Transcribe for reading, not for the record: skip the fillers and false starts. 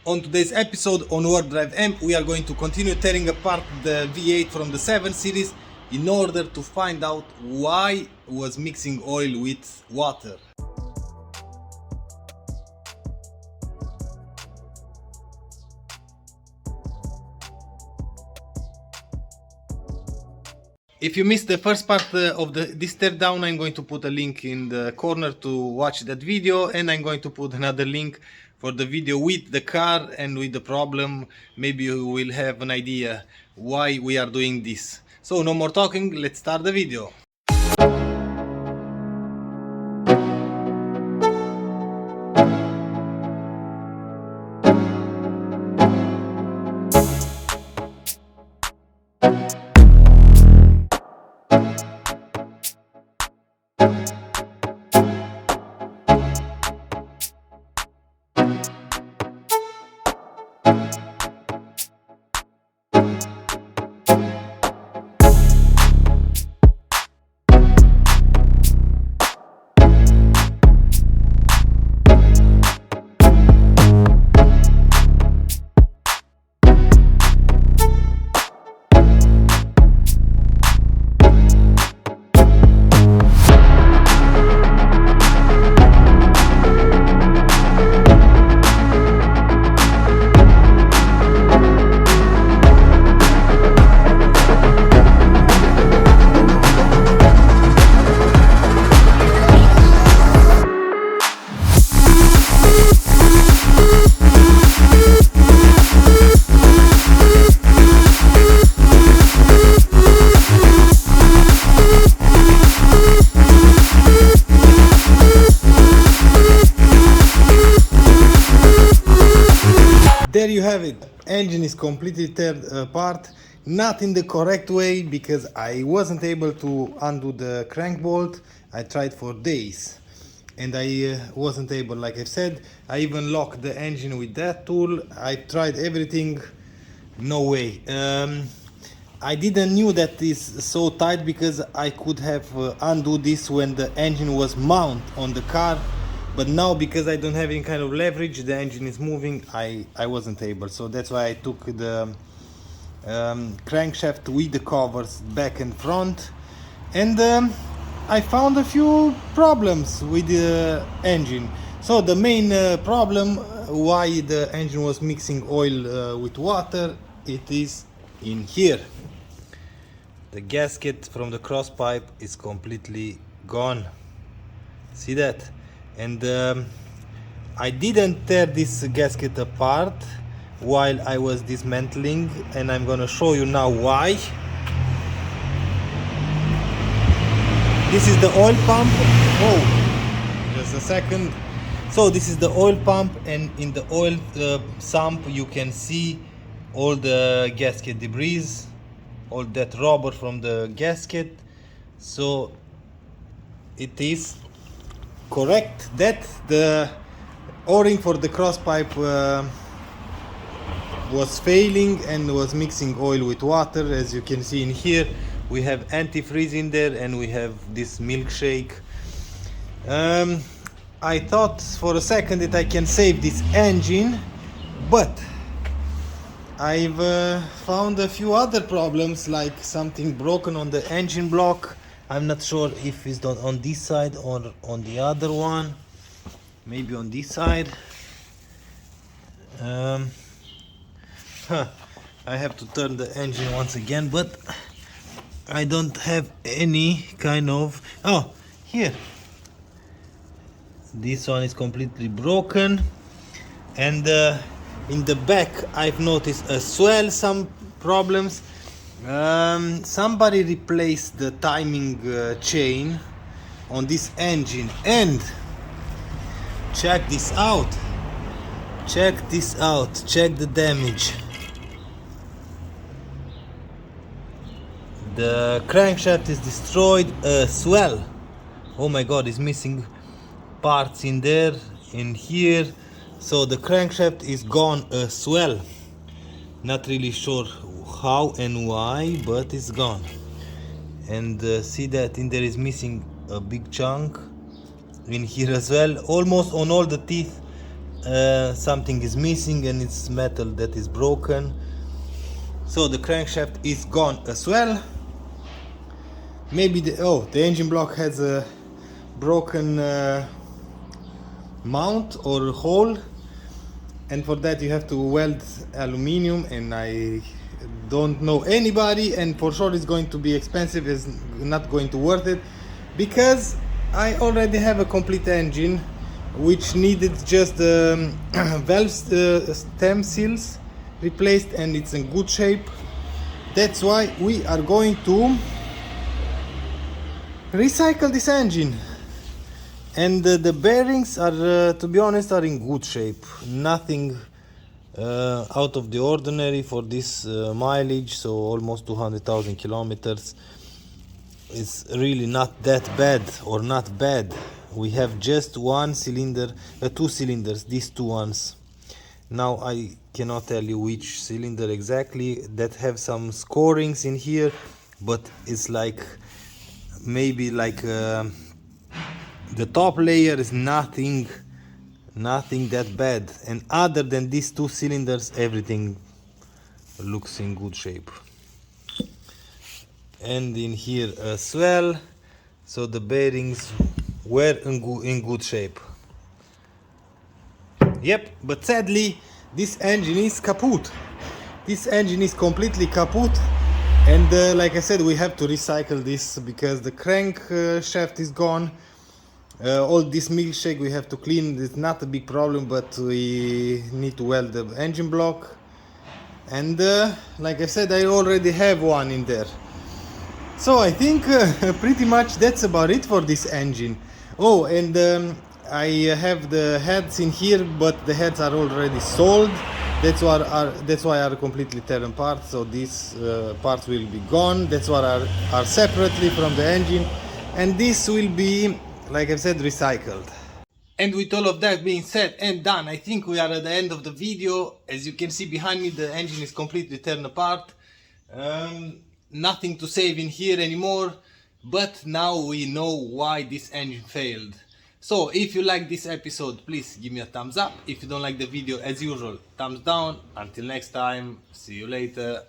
On today's episode on WarpDriveM, we are going to continue tearing apart the V8 from the 7 series in order to find out why it was mixing oil with water. If you missed the first part of this teardown, I'm going to put a link in the corner to watch that video, and I'm going to put another link for the video with the car and with the problem. Maybe you will have an idea why we are doing this. So no more talking, let's start the video. There you have it. Engine is completely torn apart, not in the correct way because I wasn't able to undo the crank bolt. I tried for days and I wasn't able, like I said. I even locked the engine with that tool. I tried everything, no way. I didn't knew that is so tight because I could have undo this when the engine was mounted on the car. But now, because I don't have any kind of leverage, the engine is moving, I wasn't able. So that's why I took the crankshaft with the covers back and front. And I found a few problems with the engine. So the main problem why the engine was mixing oil with water, it is in here. The gasket from the cross pipe is completely gone. See that? And I didn't tear this gasket apart while I was dismantling, and I'm gonna show you now why. This is the oil pump. Oh, just a second. So this is the oil pump, and in the oil sump you can see all the gasket debris, all that rubber from the gasket. So it is correct that the o-ring for the cross pipe was failing and was mixing oil with water. As you can see in here, we have antifreeze in there and we have this milkshake. I thought for a second that I can save this engine, but I've found a few other problems, like something broken on the engine block. I'm not sure if it's done on this side or on the other one. Maybe on this side. I have to turn the engine once again, but I don't have any kind of... Oh, here. This one is completely broken. And in the back I've noticed as well some problems. Somebody replaced the timing chain on this engine, and check this out, check the damage. The crankshaft is destroyed as well. Oh my god, it's missing parts in there, in here. So the crankshaft is gone as well. Not really sure how and why, but it's gone. And see that in there is missing a big chunk in here as well. Almost on all the teeth something is missing and it's metal that is broken. So the crankshaft is gone as well. Maybe the engine block has a broken mount or hole, and for that you have to weld aluminium, and I don't know anybody, and for sure it's going to be expensive. It's not going to worth it, because I already have a complete engine which needed just the valve stem seals replaced, and it's in good shape. That's why we are going to recycle this engine. And the bearings are, to be honest, are in good shape. Nothing out of the ordinary for this mileage, so almost 200,000 kilometers. It's really not that bad, or not bad. We have just one cylinder, two cylinders, these two ones. Now I cannot tell you which cylinder exactly, that have some scorings in here, but it's like maybe like the top layer is nothing that bad, and other than these two cylinders everything looks in good shape. And in here as well, so the bearings were in good shape. Yep, but sadly this engine is kaput. This engine is completely kaput, and like I said, we have to recycle this because the crank shaft is gone. All this milkshake we have to clean. It's not a big problem, but we need to weld the engine block, and like I said, I already have one in there. So I think pretty much that's about it for this engine. Oh, and I have the heads in here, but the heads are already sold. That's why are completely torn apart. So these parts will be gone. That's why are separately from the engine, and this will be, like I said, recycled. And with all of that being said and done, I think we are at the end of the video. As you can see behind me, the engine is completely torn apart. Nothing to save in here anymore, but now we know why this engine failed. So if you like this episode, please give me a thumbs up. If you don't like the video, as usual, thumbs down. Until next time, see you later.